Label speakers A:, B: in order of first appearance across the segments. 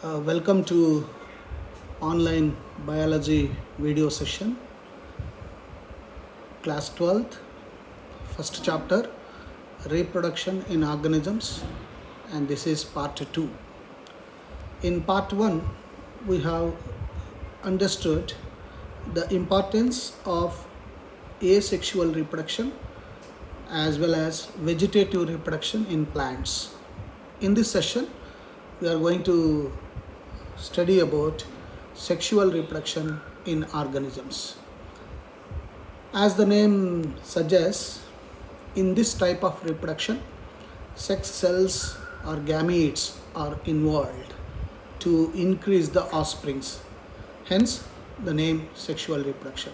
A: Welcome to online biology video session, class 12th, first chapter, reproduction in organisms, and this is part 2. In part 1, we have understood the importance of asexual reproduction as well as vegetative reproduction in plants. In this session, we are going to study about sexual reproduction in organisms. As the name suggests, in this type of reproduction, sex cells or gametes are involved to increase the offsprings. Hence, the name sexual reproduction.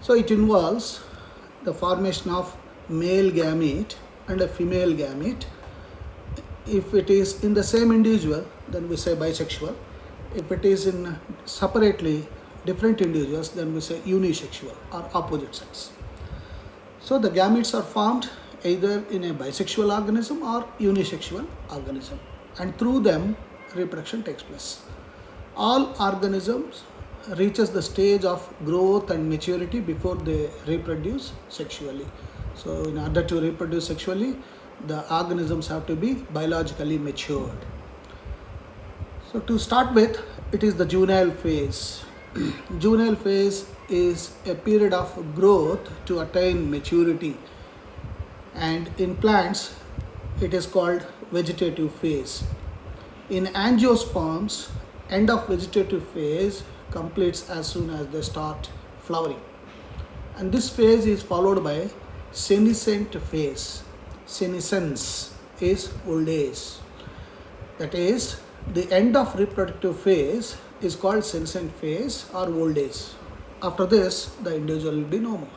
A: So it involves the formation of male gamete and a female gamete. If it is in the same individual, then we say bisexual. If it is in separately different individuals, then we say unisexual or opposite sex. So the gametes are formed either in a bisexual organism or unisexual organism, and through them reproduction takes place. All organisms reaches the stage of growth and maturity before they reproduce sexually. So in order to reproduce sexually, the organisms have to be biologically matured. So to start with, it is the juvenile phase. Juvenile phase is a period of growth to attain maturity, and in plants it is called vegetative phase. In angiosperms, end of vegetative phase completes as soon as they start flowering, and this phase is followed by senescent phase. Senescence is old age. That is, the end of reproductive phase is called senescent phase or old age. After this, the individual will be normal.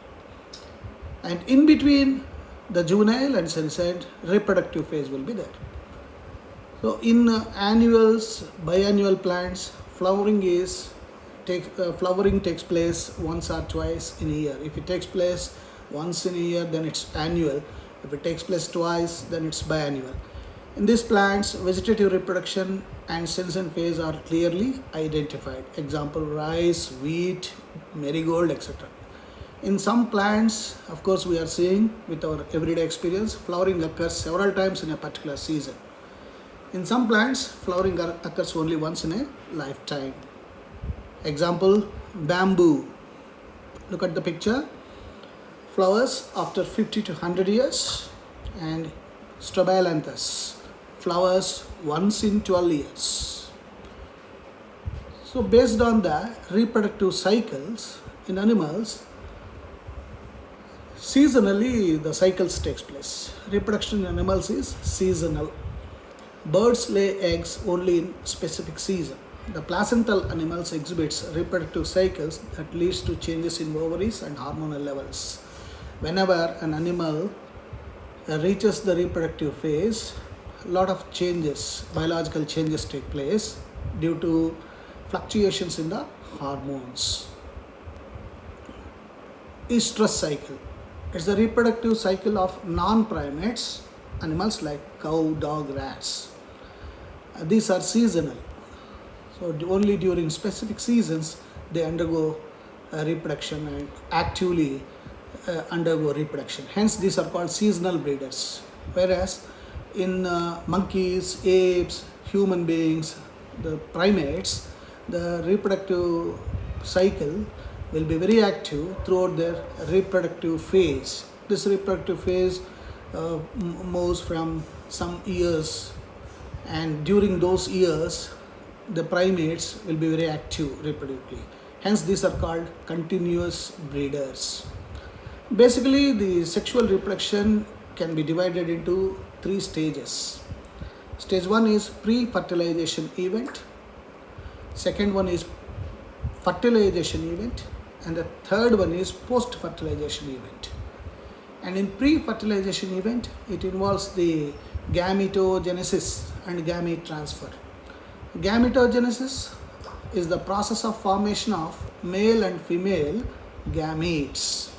A: And in between the juvenile and senescent, reproductive phase will be there. So in annuals, biannual plants, flowering takes place once or twice in a year. If it takes place once in a year, then it's annual. If it takes place twice, then it's biannual. In these plants, vegetative reproduction and senescent phase are clearly identified. Example, rice, wheat, marigold, etc. In some plants, of course, we are seeing with our everyday experience, flowering occurs several times in a particular season. In some plants, flowering occurs only once in a lifetime. Example, bamboo. Look at the picture. Flowers after 50 to 100 years, and strobilanthes flowers once in 12 years. So based on the reproductive cycles in animals, seasonally the cycles takes place. Reproduction in animals is seasonal. Birds lay eggs only in specific season. The placental animals exhibits reproductive cycles that leads to changes in ovaries and hormonal levels. Whenever an animal reaches the reproductive phase, a lot of changes, biological changes take place due to fluctuations in the hormones. Estrus cycle. It's the reproductive cycle of non-primates, animals like cow, dog, rats. These are seasonal. So only during specific seasons they undergo reproduction and actively undergo reproduction. Hence, these are called seasonal breeders. Whereas in monkeys, apes, human beings, the primates, the reproductive cycle will be very active throughout their reproductive phase. This reproductive phase moves from some years, and during those years, the primates will be very active reproductively. Hence, these are called continuous breeders. Basically, the sexual reproduction can be divided into 3 stages. Stage 1 is pre-fertilization event. Second one is fertilization event. And the third one is post-fertilization event. And in pre-fertilization event, it involves the gametogenesis and gamete transfer. Gametogenesis is the process of formation of male and female gametes.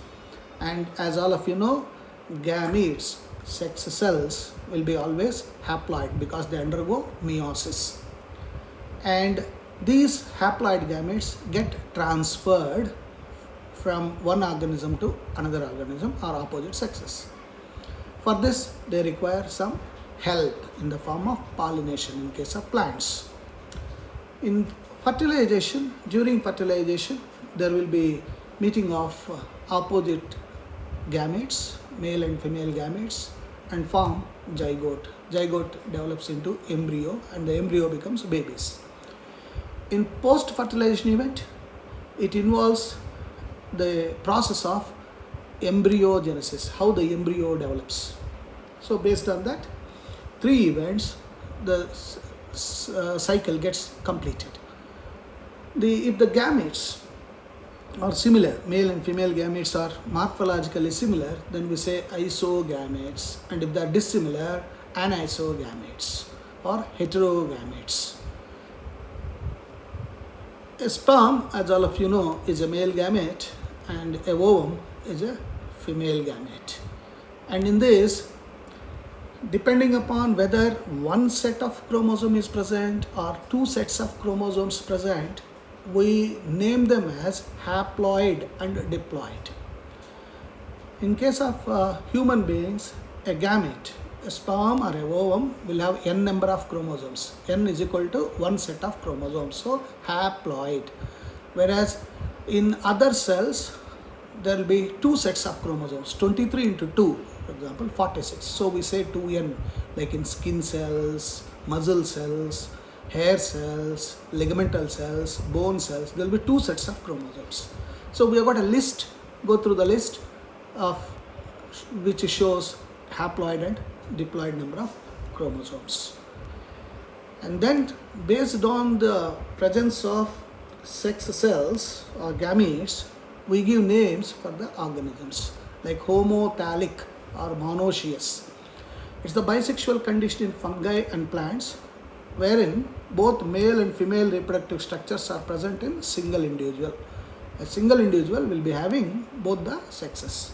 A: And as all of you know, gametes, sex cells, will be always haploid because they undergo meiosis. and these haploid gametes get transferred from one organism to another organism or opposite sexes. For this, they require some help in the form of pollination in case of plants. In fertilization, during fertilization, there will be meeting of opposite gametes, male and female gametes, and form zygote. Zygote develops into embryo, and the embryo becomes babies. In post-fertilization event, it involves the process of embryogenesis, how the embryo develops. So based on that, 3 events, the cycle gets completed. If the gametes are similar, male and female gametes are morphologically similar, then we say isogametes, and if they are dissimilar, anisogametes or heterogametes. A sperm, as all of you know, is a male gamete, and a ovum is a female gamete. And in this, depending upon whether one set of chromosome is present or 2 sets of chromosomes present, we name them as haploid and diploid. In case of human beings, a gamete, a sperm or a ovum will have n number of chromosomes. N is equal to 1 set of chromosomes, so haploid. Whereas in other cells, there will be 2 sets of chromosomes, 23 into 2, for example, 46. So we say 2n, like in skin cells, muscle cells, hair cells, ligamental cells, bone cells, there will be 2 sets of chromosomes. So we have got a list, go through the list of which shows haploid and diploid number of chromosomes. And then based on the presence of sex cells or gametes, we give names for the organisms like homothallic or monoecious. It's the bisexual condition in fungi and plants wherein both male and female reproductive structures are present in single individual. A single individual will be having both the sexes.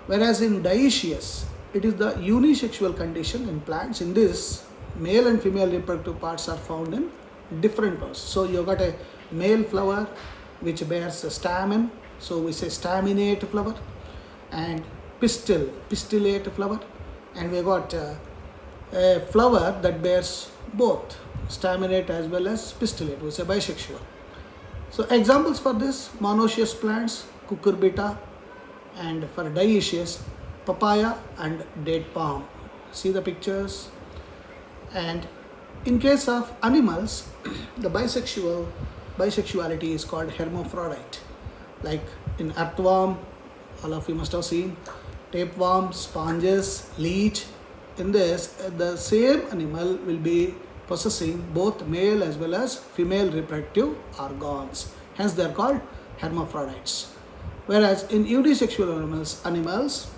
A: Whereas in dioecious, it is the unisexual condition in plants. In this, male and female reproductive parts are found in different parts. So you got a male flower which bears a stamen, so we say staminate flower, and pistil, pistillate flower, and we got a flower that bears both staminate as well as pistillate, we say bisexual. So examples for this, monoecious plants, cucurbita, and for dioecious, papaya and date palm. See the pictures. And in case of animals, the bisexuality is called hermaphrodite. Like in earthworm, all of you must have seen, tapeworm, sponges, leech. In this, the same animal will be possessing both male as well as female reproductive organs. Hence they are called hermaphrodites. Whereas in unisexual animals,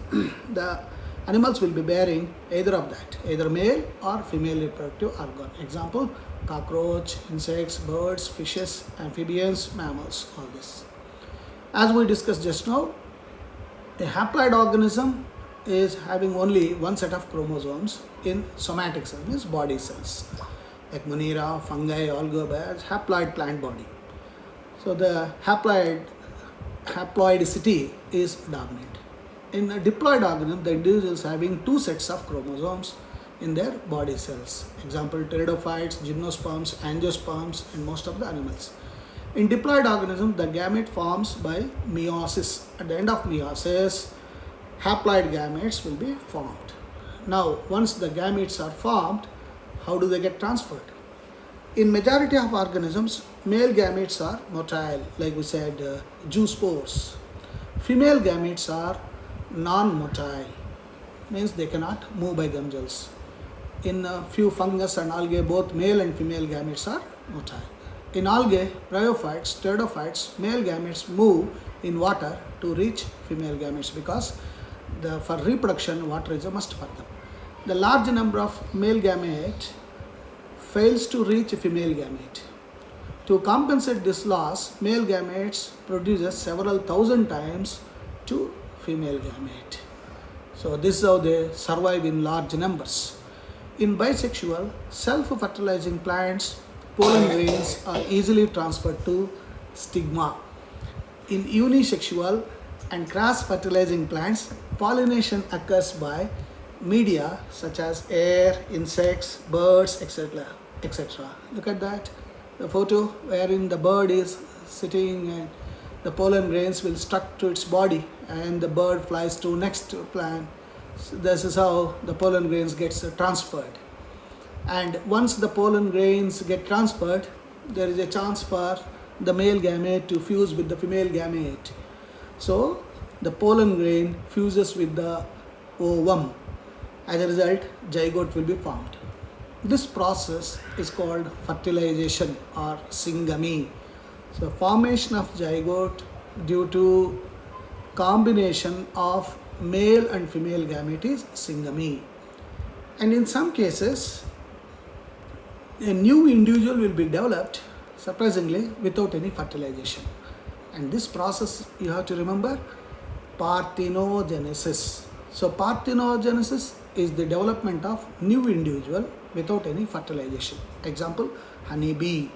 A: the animals will be bearing either of that, either male or female reproductive organ. Example, cockroach, insects, birds, fishes, amphibians, mammals, all this. As we discussed just now, a haploid organism is having only 1 set of chromosomes in somatic cells, means body cells. Like Monera, fungi, algobiads, haploid plant body. So the haploidicity is dominant. In a diploid organism, the individuals having 2 sets of chromosomes in their body cells. Example, pteridophytes, gymnosperms, angiosperms, and most of the animals. In diploid organism, the gamete forms by meiosis. At the end of meiosis, haploid gametes will be formed. Now, once the gametes are formed, how do they get transferred? In majority of organisms, male gametes are motile, like we said, zoospores. Female gametes are non-motile, means they cannot move by themselves. In a few fungus and algae, both male and female gametes are motile. In algae, bryophytes, pteridophytes, male gametes move in water to reach female gametes because for reproduction, water is a must for them. The large number of male gamete fails to reach female gamete. To compensate this loss, male gametes produces several thousand times to female gamete. So this is how they survive in large numbers. In bisexual, self-fertilizing plants pollen grains are easily transferred to stigma. In unisexual and cross-fertilizing plants, pollination occurs by media such as air, insects, birds, etc. etc. Look at that, the photo wherein the bird is sitting and the pollen grains will stuck to its body and the bird flies to next plant. So this is how the pollen grains gets transferred. And once the pollen grains get transferred, there is a chance for the male gamete to fuse with the female gamete. So the pollen grain fuses with the ovum. As a result, zygote will be formed. This process is called fertilization or syngamy. So formation of zygote due to combination of male and female gamete is syngamy. And in some cases, a new individual will be developed surprisingly without any fertilization. And this process you have to remember, parthenogenesis. So parthenogenesis is the development of new individual without any fertilization. Example, honeybee,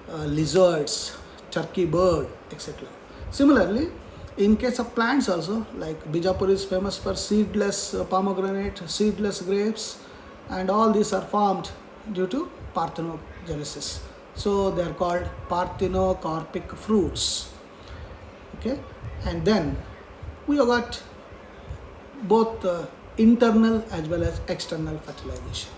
A: lizards, turkey bird, etc. Similarly, in case of plants also, like Bijapur is famous for seedless pomegranate, seedless grapes, and all these are formed due to parthenogenesis. So they are called parthenocarpic fruits. Okay, and then we have got both internal as well as external fertilization.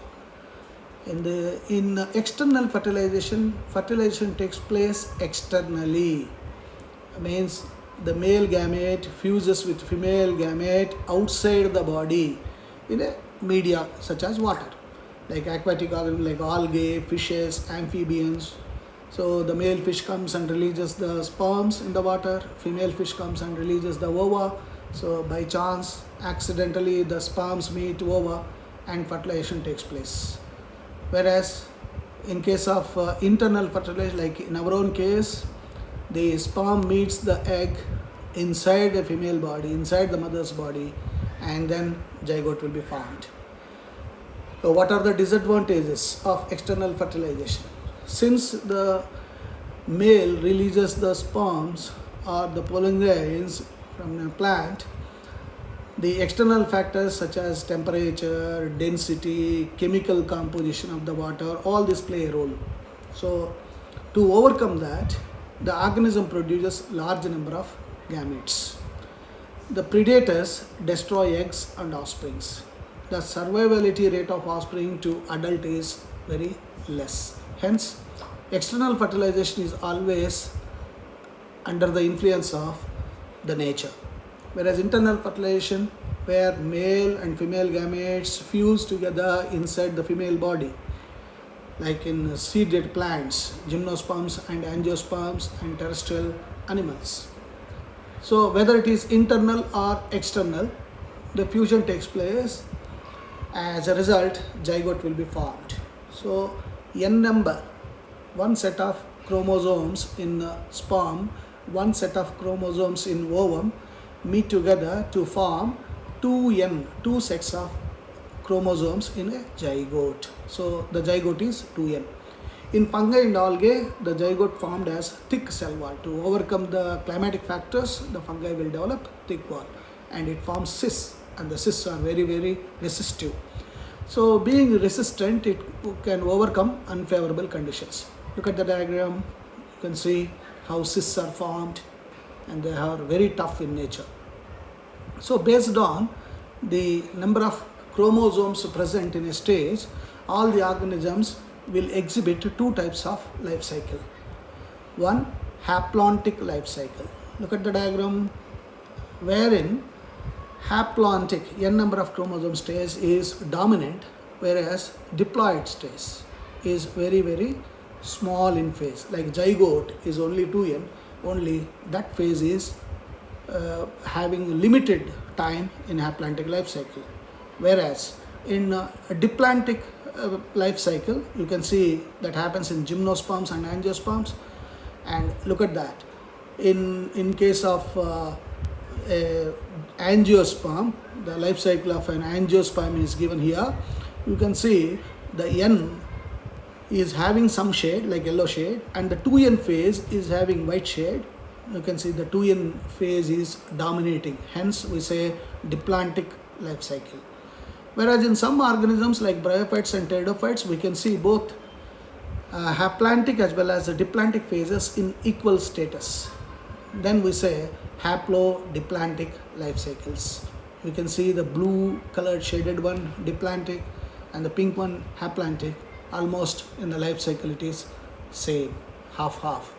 A: In external fertilization, fertilization takes place externally. Means the male gamete fuses with female gamete outside the body in a media such as water, like aquatic organisms like algae, fishes, amphibians. So the male fish comes and releases the sperms in the water, female fish comes and releases the ova. So by chance, accidentally the sperms meet ova and fertilization takes place. Whereas in case of internal fertilization, like in our own case, the sperm meets the egg inside the female body, inside the mother's body, and then zygote will be formed. So what are the disadvantages of external fertilization? Since the male releases the sperms or the pollen grains from a plant, the external factors such as temperature, density, chemical composition of the water, all this play a role. So to overcome that, the organism produces large number of gametes. The predators destroy eggs and offsprings. The survivability rate of offspring to adult is very less. Hence, external fertilization is always under the influence of the nature. Whereas internal fertilization, where male and female gametes fuse together inside the female body, like in seeded plants, gymnosperms and angiosperms and terrestrial animals. So whether it is internal or external, the fusion takes place. As a result, zygote will be formed. So n number, one set of chromosomes in sperm, one set of chromosomes in ovum meet together to form 2n, two sets of chromosomes in a zygote. So the zygote is 2n. In fungi and algae, the zygote formed as thick cell wall. To overcome the climatic factors, the fungi will develop thick wall and it forms cysts, and the cysts are very, very resistive. So being resistant, it can overcome unfavorable conditions. Look at the diagram, you can see how cysts are formed and they are very tough in nature. So based on the number of chromosomes present in a stage, all the organisms will exhibit two types of life cycle. One, haplontic life cycle. Look at the diagram, wherein haplontic, n number of chromosome stage is dominant, whereas diploid stage is very, very small in phase. Like zygote is only 2n, only that phase is having limited time in haplontic life cycle. Whereas in diplantic life cycle, you can see that happens in gymnosperms and angiosperms. And look at that. In case of angiosperm, the life cycle of an angiosperm is given here. You can see the n is having some shade like yellow shade, and the 2n phase is having white shade. You can see the 2n phase is dominating, hence we say diplantic life cycle. Whereas in some organisms like bryophytes and pteridophytes, we can see both haplantic as well as the diplantic phases in equal status. Then we say haplodiplantic life cycles. You can see the blue colored shaded one diplantic and the pink one haplantic. Almost in the life cycle it is same, half.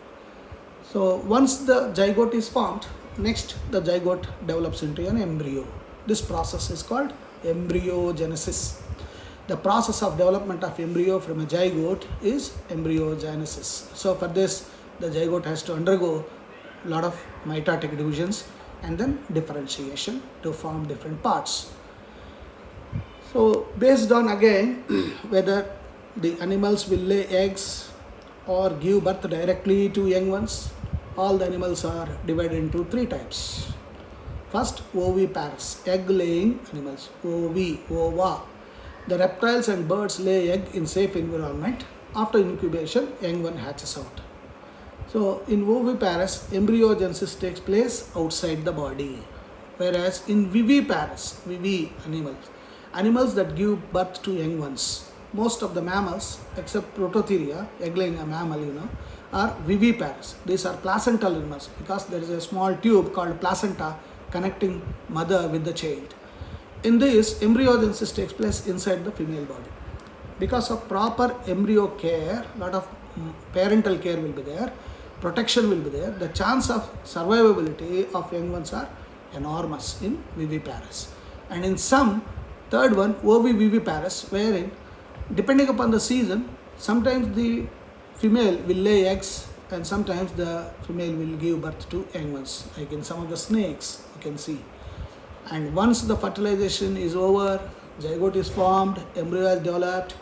A: So once the zygote is formed, next the zygote develops into an embryo. This process is called embryogenesis. The process of development of embryo from a zygote is embryogenesis. So for this, the zygote has to undergo a lot of mitotic divisions and then differentiation to form different parts. So based on again whether the animals will lay eggs or give birth directly to young ones, all the animals are divided into three types. First, oviparous, egg-laying animals, ova. The reptiles and birds lay egg in safe environment. After incubation, young one hatches out. So, in oviparous, embryogenesis takes place outside the body. Whereas in viviparous, animals that give birth to young ones. Most of the mammals, except Prototheria, egg-laying mammal, are viviparous. These are placental animals because there is a small tube called placenta connecting mother with the child. In this, embryogenesis takes place inside the female body. Because of proper embryo care, lot of parental care will be there, protection will be there, the chance of survivability of young ones are enormous in viviparous. And in some, third one, oviviviparous, wherein depending upon the season, sometimes the female will lay eggs and sometimes the female will give birth to young ones, like in some of the snakes you can see. And once the fertilization is over, zygote is formed, embryo is developed,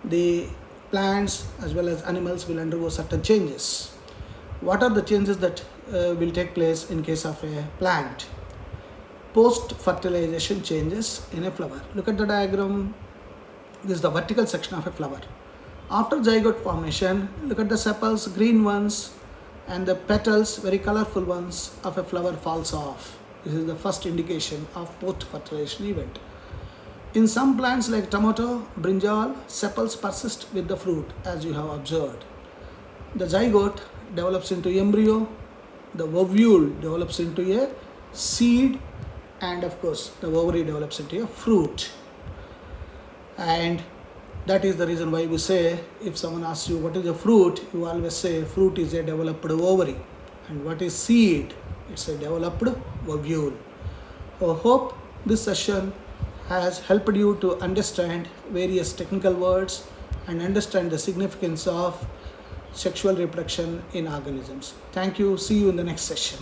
A: the plants as well as animals will undergo certain changes. What are the changes that will take place in case of a plant? Post-fertilization changes in a flower. Look at the diagram. This is the vertical section of a flower. After zygote formation, look at the sepals, green ones, and the petals, very colorful ones of a flower falls off. This is the first indication of post-fertilization event. In some plants like tomato, brinjal, sepals persist with the fruit as you have observed. The zygote develops into embryo, the ovule develops into a seed, and of course the ovary develops into a fruit. And that is the reason why we say, if someone asks you what is a fruit, you always say fruit is a developed ovary. And what is seed? It's a developed ovule. I hope this session has helped you to understand various technical words and understand the significance of sexual reproduction in organisms. Thank you. See you in the next session.